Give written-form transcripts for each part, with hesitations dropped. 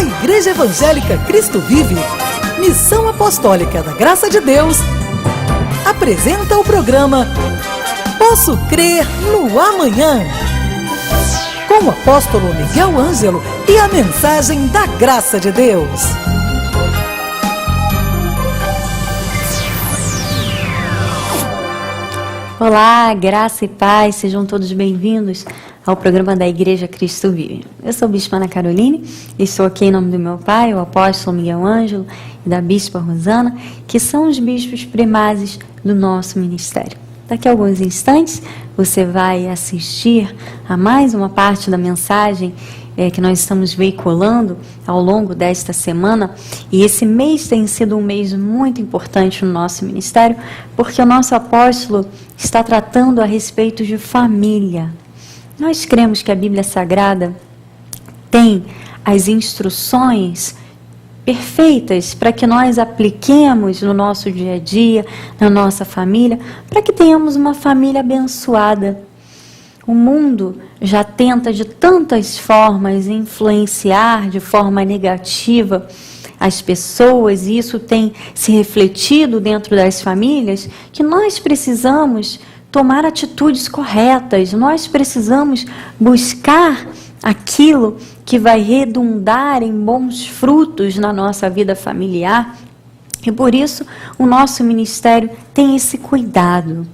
A Igreja Evangélica Cristo Vive, Missão Apostólica da Graça de Deus, apresenta o programa Posso Crer no Amanhã, com o apóstolo Miguel Ângelo e a mensagem da Graça de Deus. Olá, graça e paz, sejam todos bem-vindos ao programa da Igreja Cristo Vive. Eu sou a Bispa Ana Caroline e estou aqui em nome do meu pai, o apóstolo Miguel Ângelo, e da Bispa Rosana, que são os bispos primazes do nosso ministério. Daqui a alguns instantes você vai assistir a mais uma parte da mensagem que nós estamos veiculando ao longo desta semana, e esse mês tem sido um mês muito importante no nosso ministério, porque o nosso apóstolo está tratando a respeito de família. Nós cremos que a Bíblia Sagrada tem as instruções perfeitas para que nós apliquemos no nosso dia a dia, na nossa família, para que tenhamos uma família abençoada. O mundo já tenta de tantas formas influenciar de forma negativa as pessoas, e isso tem se refletido dentro das famílias, que nós precisamos tomar atitudes corretas, nós precisamos buscar aquilo que vai redundar em bons frutos na nossa vida familiar, e por isso o nosso ministério tem esse cuidado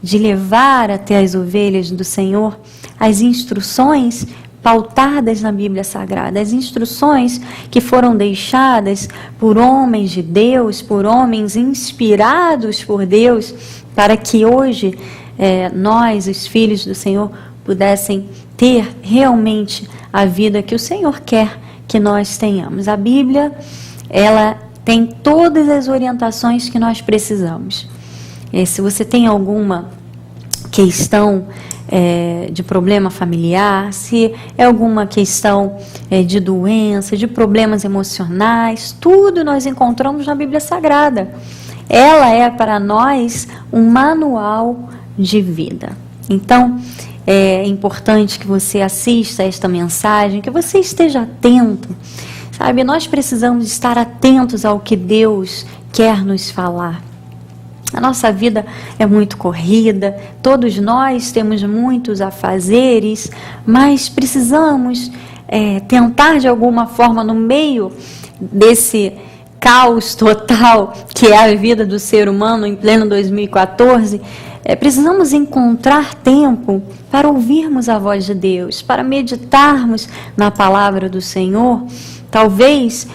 de levar até as ovelhas do Senhor as instruções pautadas na Bíblia Sagrada, as instruções que foram deixadas por homens de Deus, por homens inspirados por Deus, para que hoje nós, os filhos do Senhor, pudessem ter realmente a vida que o Senhor quer que nós tenhamos. A Bíblia, ela tem todas as orientações que nós precisamos. Se você tem alguma questão de problema familiar, se é alguma questão de doença, de problemas emocionais, tudo nós encontramos na Bíblia Sagrada. Ela é para nós um manual de vida. Então, é importante que você assista a esta mensagem, que você esteja atento, sabe? Nós precisamos estar atentos ao que Deus quer nos falar. A nossa vida é muito corrida, todos nós temos muitos afazeres, mas precisamos tentar de alguma forma, no meio desse caos total que é a vida do ser humano em pleno 2014, precisamos encontrar tempo para ouvirmos a voz de Deus, para meditarmos na palavra do Senhor. Talvez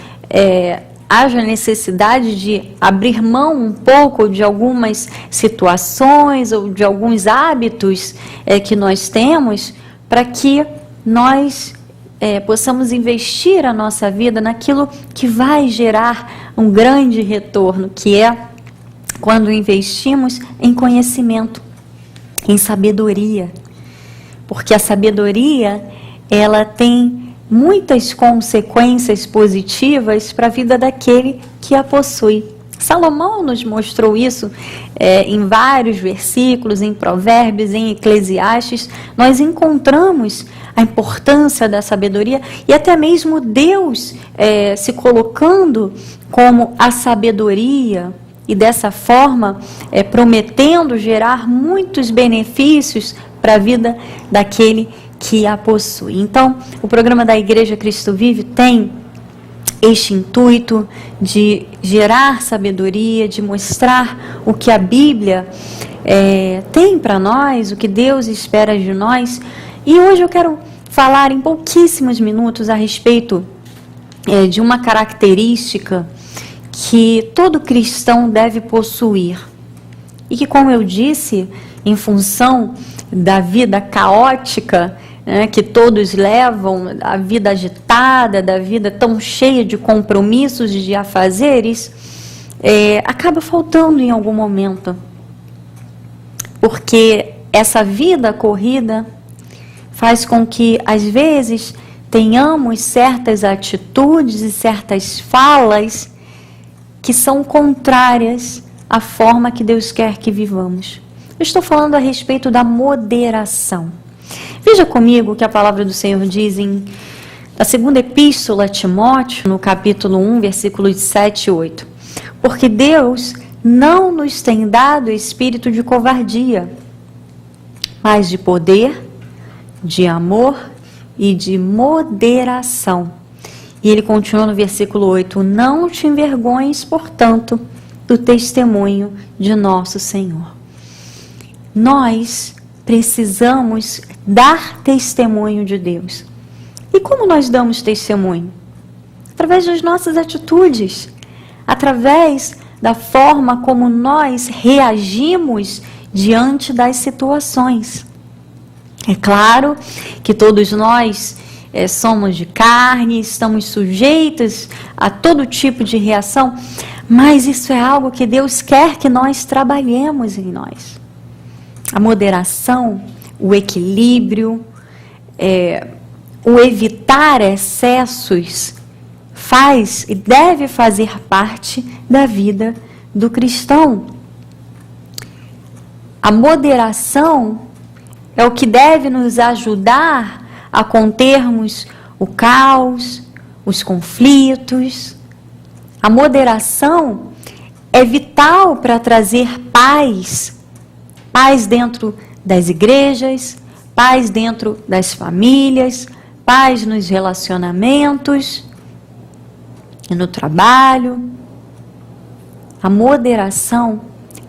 haja necessidade de abrir mão um pouco de algumas situações ou de alguns hábitos que nós temos, para que nós possamos investir a nossa vida naquilo que vai gerar um grande retorno, que é quando investimos em conhecimento, em sabedoria. Porque a sabedoria, ela tem muitas consequências positivas para a vida daquele que a possui. Salomão nos mostrou isso em vários versículos, em Provérbios, em Eclesiastes. Nós encontramos a importância da sabedoria, e até mesmo Deus se colocando como a sabedoria, e dessa forma prometendo gerar muitos benefícios para a vida daquele que a possui. Então, o programa da Igreja Cristo Vive tem este intuito de gerar sabedoria, de mostrar o que a Bíblia tem para nós, o que Deus espera de nós. E hoje eu quero falar em pouquíssimos minutos a respeito de uma característica que todo cristão deve possuir. E que, como eu disse, em função da vida caótica que todos levam, a vida agitada, da vida tão cheia de compromissos e de afazeres, acaba faltando em algum momento. Porque essa vida corrida faz com que, às vezes, tenhamos certas atitudes e certas falas que são contrárias à forma que Deus quer que vivamos. Eu estou falando a respeito da moderação. Veja comigo o que a palavra do Senhor diz da segunda epístola a Timóteo, no capítulo 1, versículos 7 e 8. Porque Deus não nos tem dado espírito de covardia, mas de poder, de amor e de moderação. E ele continua no versículo 8: não te envergonhes, portanto, do testemunho de nosso Senhor. Nós precisamos dar testemunho de Deus. E como nós damos testemunho? Através das nossas atitudes, através da forma como nós reagimos diante das situações. É claro que todos nós somos de carne, estamos sujeitos a todo tipo de reação, mas isso é algo que Deus quer que nós trabalhemos em nós. A moderação, o equilíbrio, o evitar excessos faz e deve fazer parte da vida do cristão. A moderação é o que deve nos ajudar a contermos o caos, os conflitos. A moderação é vital para trazer paz dentro das igrejas, paz dentro das famílias, paz nos relacionamentos e no trabalho. A moderação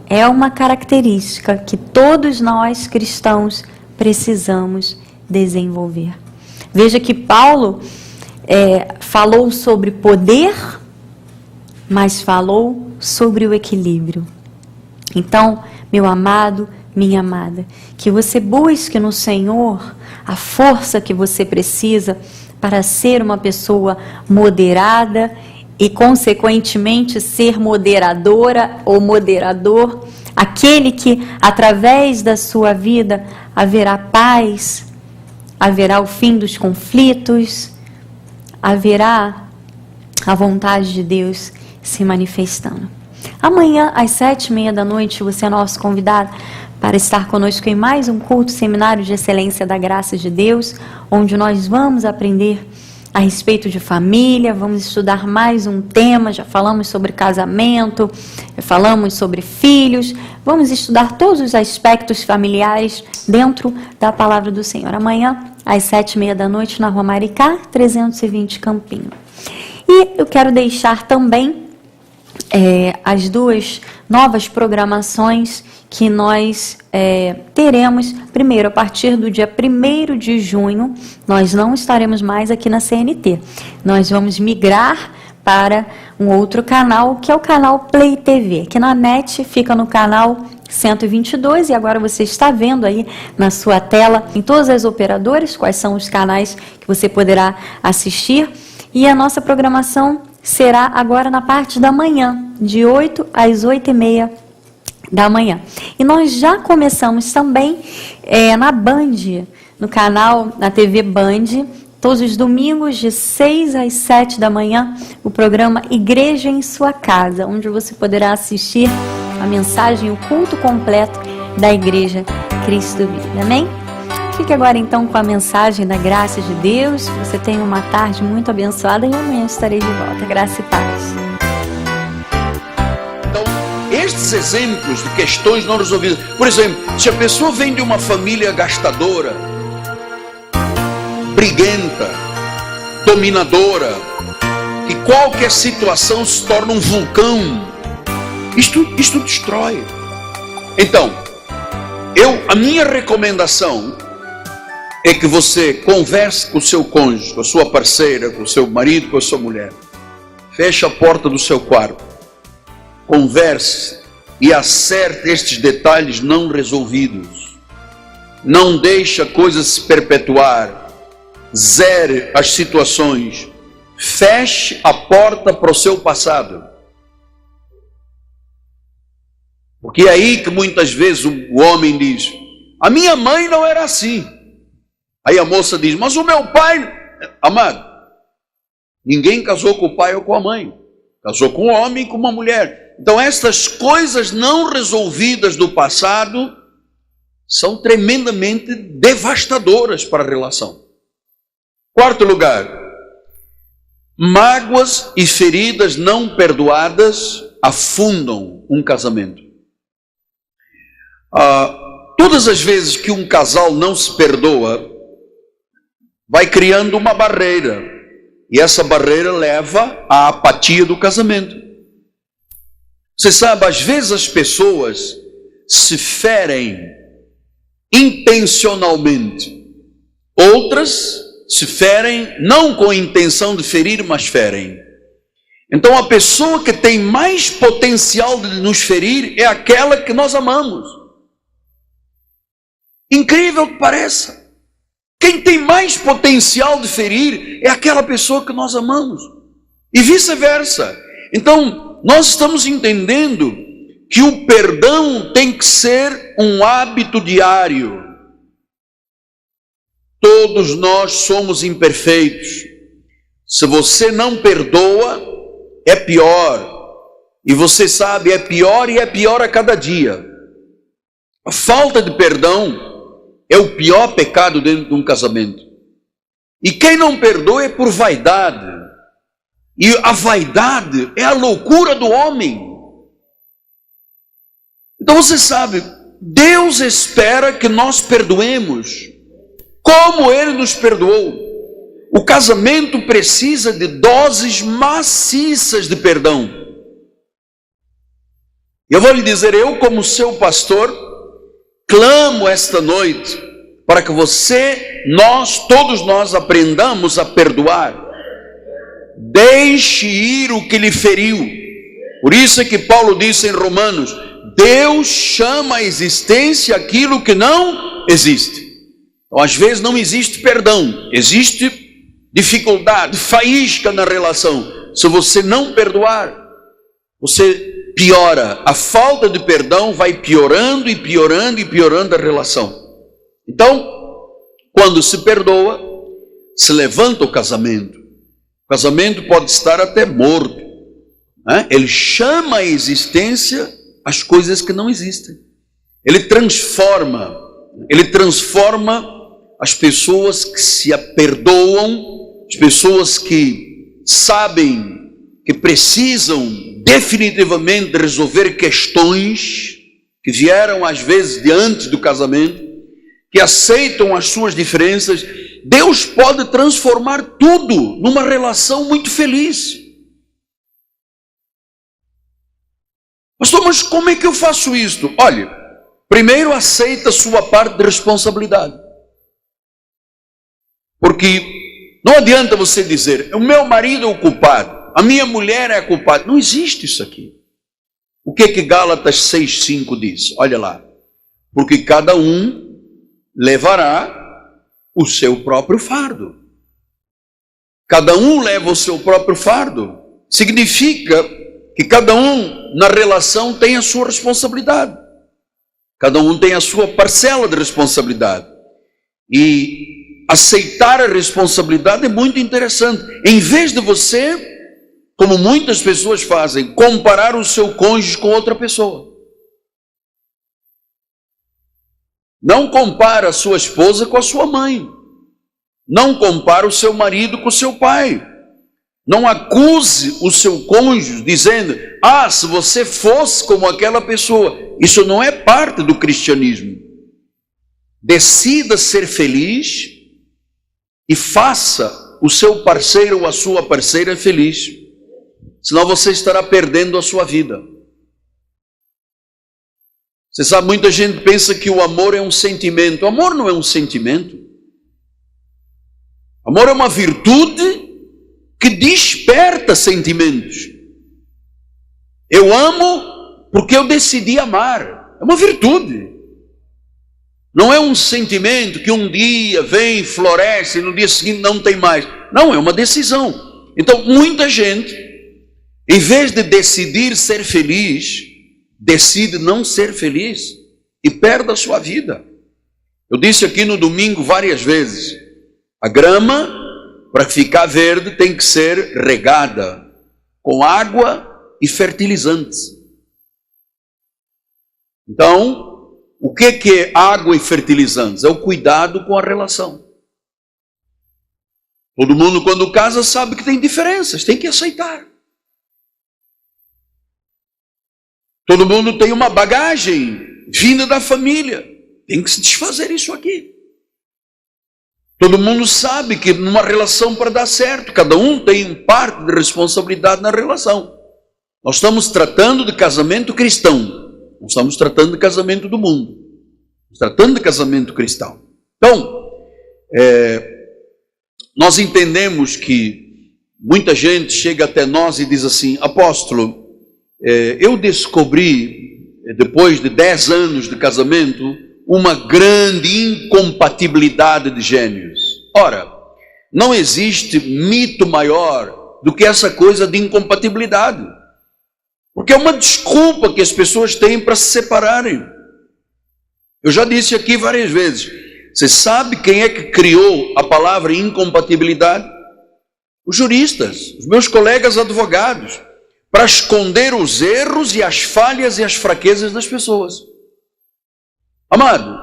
é uma característica que todos nós cristãos precisamos desenvolver. Veja que Paulo falou sobre poder, mas falou sobre o equilíbrio. Então, meu amado, minha amada, que você busque no Senhor a força que você precisa para ser uma pessoa moderada e, consequentemente, ser moderadora ou moderador, aquele que, através da sua vida, haverá paz, haverá o fim dos conflitos, haverá a vontade de Deus se manifestando. Amanhã, às 7h30 você é nosso convidado para estar conosco em mais um culto seminário de excelência da graça de Deus, onde nós vamos aprender a respeito de família, vamos estudar mais um tema, já falamos sobre casamento, falamos sobre filhos, vamos estudar todos os aspectos familiares dentro da palavra do Senhor. Amanhã, às 7h30 na Rua Maricá, 320 Campinho. E eu quero deixar também as duas novas programações que nós teremos. Primeiro, a partir do dia 1º de junho, nós não estaremos mais aqui na CNT. Nós vamos migrar para um outro canal, que é o canal Play TV, que na NET fica no canal 122, e agora você está vendo aí na sua tela, em todas as operadoras, quais são os canais que você poderá assistir. E a nossa programação será agora na parte da manhã, de 8 às 8h30 da manhã. E nós já começamos também na Band, no canal, na TV Band, todos os domingos de 6 às 7 da manhã, o programa Igreja em Sua Casa, onde você poderá assistir a mensagem, o culto completo da Igreja Cristo Vive. Amém? Fique agora então com a mensagem da graça de Deus. Você tenha uma tarde muito abençoada e amanhã estarei de volta. Graça e paz. Então, estes exemplos de questões não resolvidas, por exemplo, se a pessoa vem de uma família gastadora, briguenta, dominadora, e qualquer situação se torna um vulcão, isto destrói. Então, a minha recomendação é que você converse com o seu cônjuge, com a sua parceira, com o seu marido, com a sua mulher. Feche a porta do seu quarto, converse e acerte estes detalhes não resolvidos. Não deixe a coisa se perpetuar. Zere as situações. Feche a porta para o seu passado. Porque é aí que muitas vezes o homem diz: a minha mãe não era assim. Aí a moça diz: mas o meu pai... Amado, ninguém casou com o pai ou com a mãe. Casou com um homem e com uma mulher. Então estas coisas não resolvidas do passado são tremendamente devastadoras para a relação. Quarto lugar, Mágoas e feridas não perdoadas afundam um casamento. Todas as vezes que um casal não se perdoa, vai criando uma barreira. E essa barreira leva à apatia do casamento. Você sabe, às vezes as pessoas se ferem intencionalmente. Outras se ferem não com a intenção de ferir, mas ferem. Então a pessoa que tem mais potencial de nos ferir é aquela que nós amamos. Incrível que pareça. Quem tem mais potencial de ferir é aquela pessoa que nós amamos. E vice-versa. Então, nós estamos entendendo que o perdão tem que ser um hábito diário. Todos nós somos imperfeitos. Se você não perdoa, é pior. E você sabe, é pior e é pior a cada dia. A falta de perdão é o pior pecado dentro de um casamento. E quem não perdoa é por vaidade. E a vaidade é a loucura do homem. Então você sabe, Deus espera que nós perdoemos como Ele nos perdoou. O casamento precisa de doses maciças de perdão. Eu vou lhe dizer, eu como seu pastor, clamo esta noite para que você, todos nós aprendamos a perdoar. Deixe ir o que lhe feriu. Por isso é que Paulo disse em Romanos, Deus chama à existência aquilo que não existe. Então, às vezes não existe perdão, existe dificuldade, faísca na relação. Se você não perdoar, você piora. A falta de perdão vai piorando e piorando e piorando a relação. Então, quando se perdoa, se levanta o casamento. O casamento pode estar até morto, né? Ele chama à existência as coisas que não existem. Ele transforma as pessoas que se perdoam, as pessoas que sabem que precisam definitivamente resolver questões que vieram às vezes de antes do casamento, que aceitam as suas diferenças. Deus pode transformar tudo numa relação muito feliz. Pastor, mas como é que eu faço isto? Olha, primeiro aceita a sua parte de responsabilidade. Porque não adianta você dizer, o meu marido é o culpado, a minha mulher é a culpada. Não existe isso aqui. O que Gálatas 6,5 diz? Olha lá. Porque cada um levará o seu próprio fardo. Cada um leva o seu próprio fardo. Significa que cada um na relação tem a sua responsabilidade. Cada um tem a sua parcela de responsabilidade. E aceitar a responsabilidade é muito interessante. Em vez de você, como muitas pessoas fazem, comparar o seu cônjuge com outra pessoa. Não compara a sua esposa com a sua mãe. Não compara o seu marido com o seu pai. Não acuse o seu cônjuge dizendo, se você fosse como aquela pessoa. Isso não é parte do cristianismo. Decida ser feliz e faça o seu parceiro ou a sua parceira feliz. Senão você estará perdendo a sua vida. Você sabe, muita gente pensa que o amor é um sentimento. O amor não é um sentimento. O amor é uma virtude que desperta sentimentos. Eu amo porque eu decidi amar. É uma virtude. Não é um sentimento que um dia vem, floresce e no dia seguinte não tem mais. Não, é uma decisão. Então, muita gente, em vez de decidir ser feliz, decide não ser feliz e perde a sua vida. Eu disse aqui no domingo várias vezes, a grama, para ficar verde, tem que ser regada com água e fertilizantes. Então, o que é água e fertilizantes? É o cuidado com a relação. Todo mundo, quando casa, sabe que tem diferenças, tem que aceitar. Todo mundo tem uma bagagem vinda da família, tem que se desfazer isso aqui. Todo mundo sabe que numa relação, para dar certo, cada um tem parte de responsabilidade na relação. Nós estamos tratando de casamento cristão, não estamos tratando de casamento do mundo, estamos tratando de casamento cristão. Então, nós entendemos que muita gente chega até nós e diz assim: apóstolo, eu descobri, depois de 10 anos de casamento, uma grande incompatibilidade de gênios. Ora, não existe mito maior do que essa coisa de incompatibilidade, porque é uma desculpa que as pessoas têm para se separarem. Eu já disse aqui várias vezes, você sabe quem é que criou a palavra incompatibilidade? Os juristas, os meus colegas advogados, para esconder os erros e as falhas e as fraquezas das pessoas. Amado,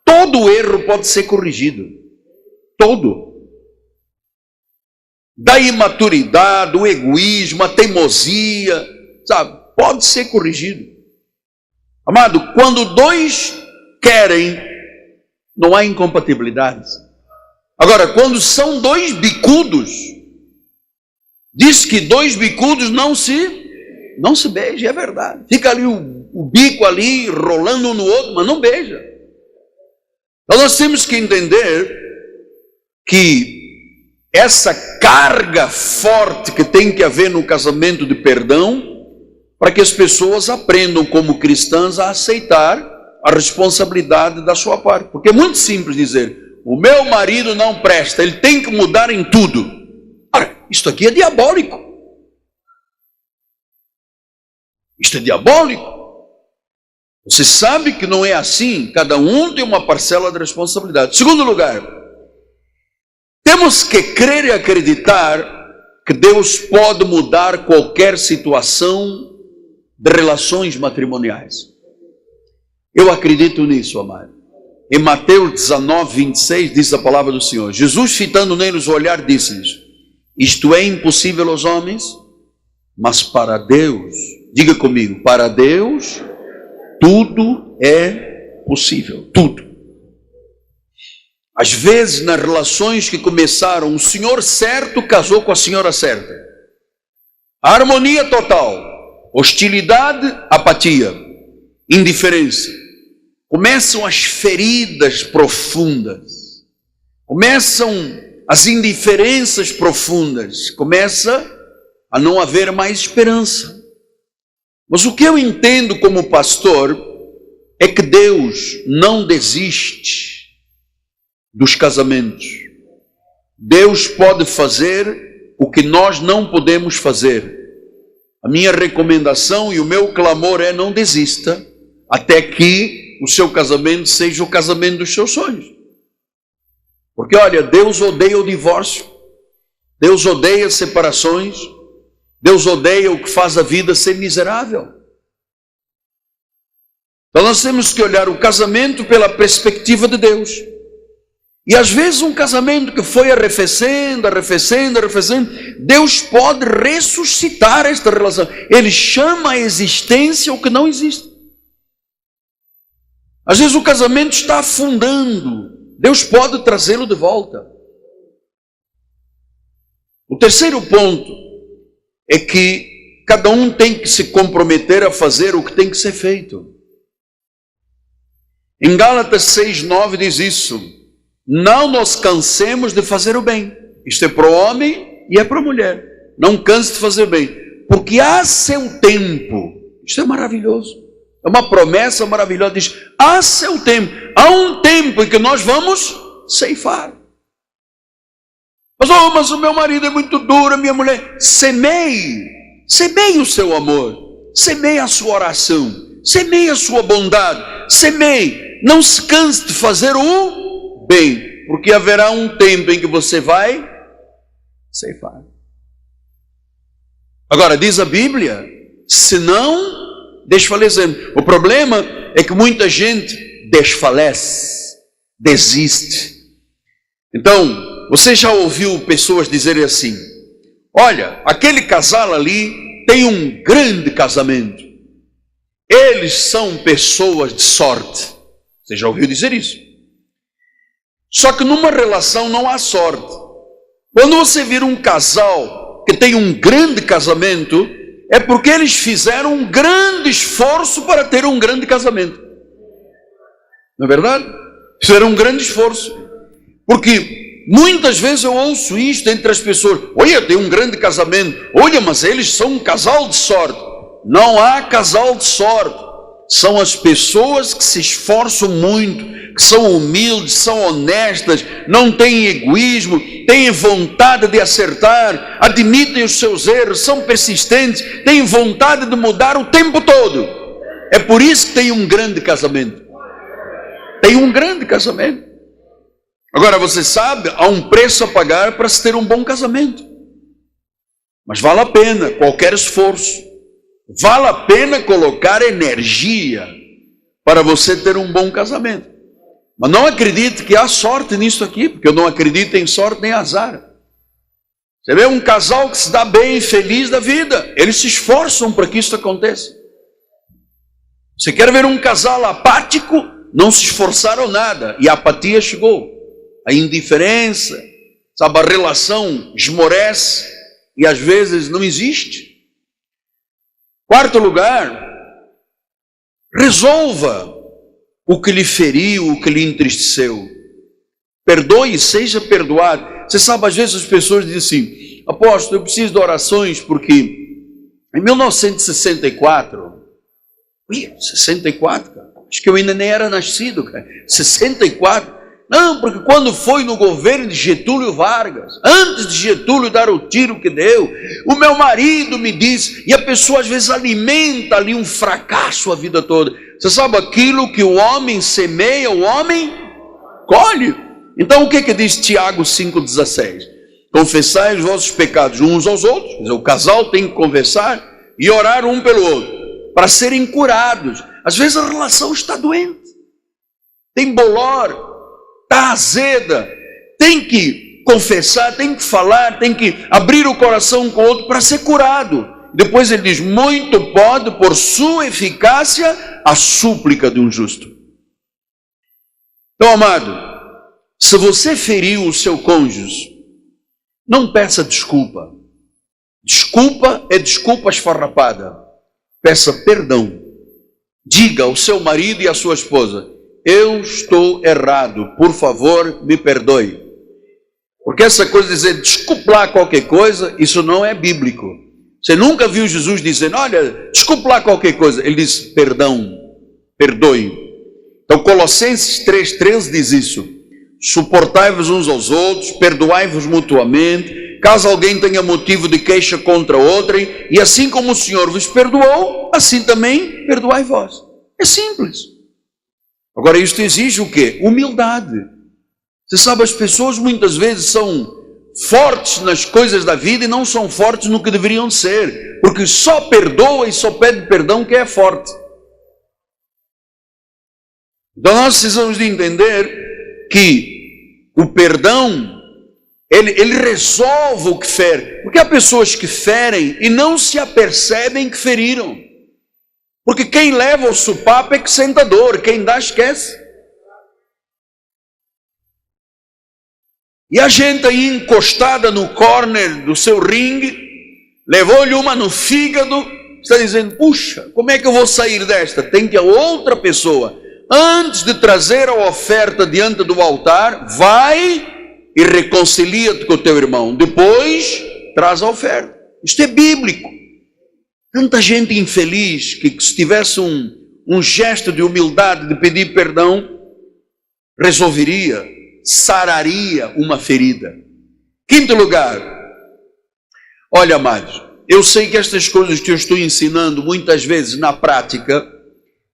todo erro pode ser corrigido. Todo. Da imaturidade, do egoísmo, a teimosia, sabe? Pode ser corrigido. Amado, quando dois querem, não há incompatibilidades. Agora, quando são dois bicudos, diz que dois bicudos não se beijam, é verdade. Fica ali o bico ali, rolando um no outro, mas não beija. Então nós temos que entender que essa carga forte que tem que haver no casamento de perdão, para que as pessoas aprendam como cristãs a aceitar a responsabilidade da sua parte. Porque é muito simples dizer: o meu marido não presta, ele tem que mudar em tudo. Ora, isto aqui é diabólico. Isto é diabólico. Você sabe que não é assim, cada um tem uma parcela de responsabilidade. Segundo lugar, temos que crer e acreditar que Deus pode mudar qualquer situação de relações matrimoniais. Eu acredito nisso, amado. Em Mateus 19, 26, diz a palavra do Senhor: Jesus, fitando neles o olhar, disse-lhes: isto é impossível aos homens, mas para Deus, diga comigo, para Deus tudo é possível, tudo. Às vezes, nas relações que começaram, o senhor certo casou com a senhora certa. A harmonia total, hostilidade, apatia, indiferença. Começam as feridas profundas, começam as indiferenças profundas, começa a não haver mais esperança. Mas o que eu entendo como pastor é que Deus não desiste dos casamentos. Deus pode fazer o que nós não podemos fazer. A minha recomendação e o meu clamor é: não desista até que o seu casamento seja o casamento dos seus sonhos. Porque olha, Deus odeia o divórcio, Deus odeia separações, Deus odeia o que faz a vida ser miserável. Então nós temos que olhar o casamento pela perspectiva de Deus. E às vezes um casamento que foi arrefecendo, Deus pode ressuscitar esta relação. Ele chama a existência o que não existe. Às vezes o casamento está afundando, Deus pode trazê-lo de volta. O terceiro ponto é que cada um tem que se comprometer a fazer o que tem que ser feito. Em Gálatas 6:9 diz isso: não nos cansemos de fazer o bem. Isto é para o homem e é para a mulher. Não canse de fazer o bem, porque há seu tempo. Isto é maravilhoso. É uma promessa maravilhosa. Diz: há seu tempo. Há um tempo em que nós vamos ceifar. Mas o meu marido é muito duro, a minha mulher. Semeie o seu amor, semeie a sua oração, semeie a sua bondade, semeie. Não se canse de fazer o bem, porque haverá um tempo em que você vai ceifar. Agora, diz a Bíblia, se não desfalecendo. O problema é que muita gente desfalece, desiste. Então, você já ouviu pessoas dizerem assim: olha, aquele casal ali tem um grande casamento, eles são pessoas de sorte. Você já ouviu dizer isso? Só que numa relação não há sorte. Quando você vira um casal que tem um grande casamento, é porque eles fizeram um grande esforço para ter um grande casamento. Não é verdade? Fizeram um grande esforço. Porque muitas vezes eu ouço isto entre as pessoas: olha, tem um grande casamento, olha, mas eles são um casal de sorte. Não há casal de sorte. São as pessoas que se esforçam muito, que são humildes, são honestas, não têm egoísmo, têm vontade de acertar, admitem os seus erros, são persistentes, têm vontade de mudar o tempo todo. É por isso que tem um grande casamento. Tem um grande casamento. Agora, você sabe, há um preço a pagar para se ter um bom casamento. Mas vale a pena qualquer esforço. Vale a pena colocar energia para você ter um bom casamento. Mas não acredite que há sorte nisso aqui, porque eu não acredito em sorte nem azar. Você vê um casal que se dá bem, feliz da vida, eles se esforçam para que isso aconteça. Você quer ver um casal apático? Não se esforçaram nada e a apatia chegou. A indiferença, sabe, a relação esmorece e às vezes não existe. Quarto lugar, resolva o que lhe feriu, o que lhe entristeceu. Perdoe e seja perdoado. Você sabe, às vezes as pessoas dizem assim: apóstolo, eu preciso de orações porque em 1964, 64, cara, acho que eu ainda nem era nascido, cara, 64, não, porque quando foi no governo de Getúlio Vargas, antes de Getúlio dar o tiro que deu, o meu marido me disse, e a pessoa às vezes alimenta ali um fracasso a vida toda. Você sabe, aquilo que o homem semeia, o homem colhe. Então o que diz Tiago 5,16? Confessai os vossos pecados uns aos outros. Quer dizer, o casal tem que confessar e orar um pelo outro, para serem curados. Às vezes a relação está doente, tem bolor, está azeda, tem que confessar, tem que falar, tem que abrir o coração com o outro para ser curado. Depois ele diz: muito pode por sua eficácia a súplica de um justo. Então, amado, se você feriu o seu cônjuge, não peça desculpa. Desculpa é desculpa esfarrapada. Peça perdão. Diga ao seu marido e à sua esposa: eu estou errado, por favor, me perdoe. Porque essa coisa de dizer desculpa lá qualquer coisa, isso não é bíblico. Você nunca viu Jesus dizendo: olha, desculpa lá qualquer coisa. Ele diz perdão, perdoe. Então Colossenses 3,13 diz isso: suportai-vos uns aos outros, perdoai-vos mutuamente, caso alguém tenha motivo de queixa contra outrem, e assim como o Senhor vos perdoou, assim também perdoai vós. É simples. Agora, isto exige o quê? Humildade. Você sabe, as pessoas muitas vezes são fortes nas coisas da vida e não são fortes no que deveriam ser, porque só perdoa e só pede perdão quem é forte. Então nós precisamos de entender que o perdão, ele resolve o que fere, porque há pessoas que ferem e não se apercebem que feriram. Porque quem leva o supapo é que sente a dor, quem dá esquece. E a gente aí encostada no corner do seu ringue, levou-lhe uma no fígado, está dizendo: puxa, como é que eu vou sair desta? Tem que a outra pessoa, antes de trazer a oferta diante do altar, vai e reconcilia-te com o teu irmão, depois traz a oferta. Isto é bíblico. Tanta gente infeliz que se tivesse um gesto de humildade, de pedir perdão, resolveria, sararia uma ferida. Quinto lugar, olha, amados, eu sei que estas coisas que eu estou ensinando, muitas vezes na prática,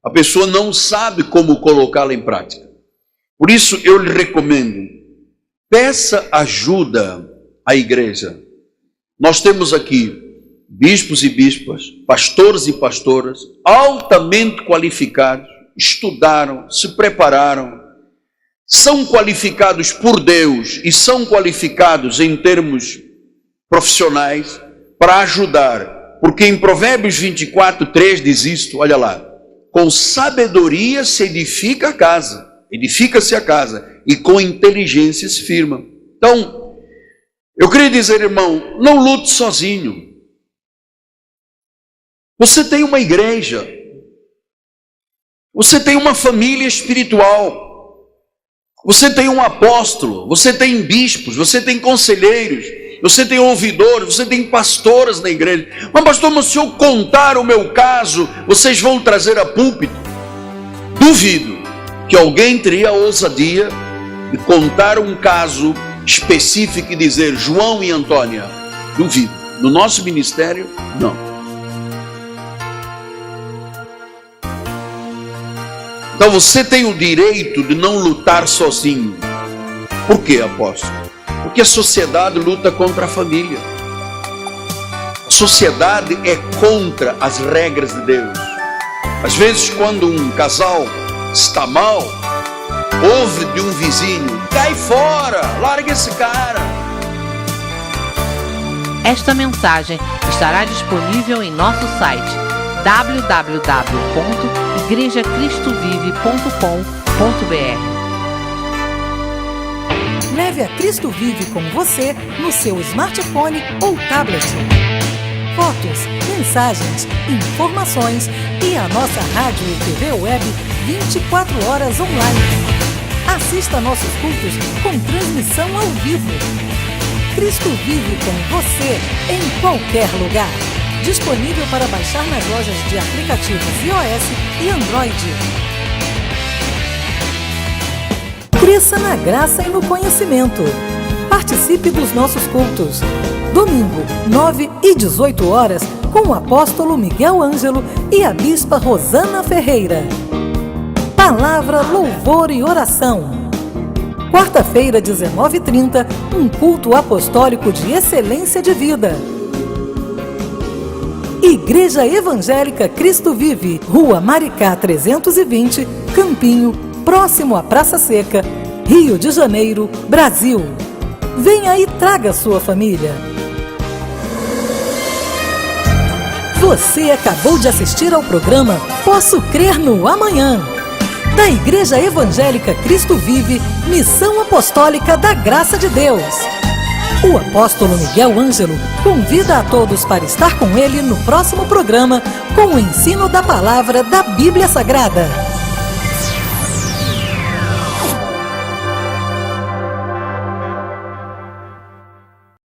a pessoa não sabe como colocá-la em prática. Por isso eu lhe recomendo, peça ajuda à igreja. Nós temos aqui bispos e bispas, pastores e pastoras, altamente qualificados, estudaram, se prepararam, são qualificados por Deus e são qualificados em termos profissionais para ajudar, porque em Provérbios 24:3 diz isto, olha lá: com sabedoria se edifica a casa, edifica-se a casa, e com inteligência se firma. Então, eu queria dizer, irmão, não lute sozinho. Você tem uma igreja, você tem uma família espiritual, você tem um apóstolo, você tem bispos, você tem conselheiros, você tem ouvidores, você tem pastoras na igreja. Mas pastor, mas se eu contar o meu caso, vocês vão trazer a púlpito? Duvido que alguém teria a ousadia de contar um caso específico e dizer João e Antônia. Duvido. No nosso ministério, não. Então você tem o direito de não lutar sozinho. Por quê, apóstolo? Porque a sociedade luta contra a família. A sociedade é contra as regras de Deus. Às vezes, quando um casal está mal, ouve de um vizinho: cai fora, larga esse cara. Esta mensagem estará disponível em nosso site www.igrejacristovive.com.br. Leve a Cristo Vive com você no seu smartphone ou tablet. Fotos, mensagens, informações e a nossa rádio e TV web 24 horas online. Assista nossos cultos com transmissão ao vivo. Cristo Vive com você em qualquer lugar. Disponível para baixar nas lojas de aplicativos iOS e Android. Cresça na graça e no conhecimento. Participe dos nossos cultos. Domingo, 9 e 18 horas, com o apóstolo Miguel Ângelo e a bispa Rosana Ferreira. Palavra, louvor e oração. Quarta-feira, 19h30, um culto apostólico de excelência de vida. Igreja Evangélica Cristo Vive, Rua Maricá 320, Campinho, próximo à Praça Seca, Rio de Janeiro, Brasil. Venha e traga sua família. Você acabou de assistir ao programa Posso Crer no Amanhã, da Igreja Evangélica Cristo Vive, Missão Apostólica da Graça de Deus. O apóstolo Miguel Ângelo convida a todos para estar com ele no próximo programa com o ensino da palavra da Bíblia Sagrada.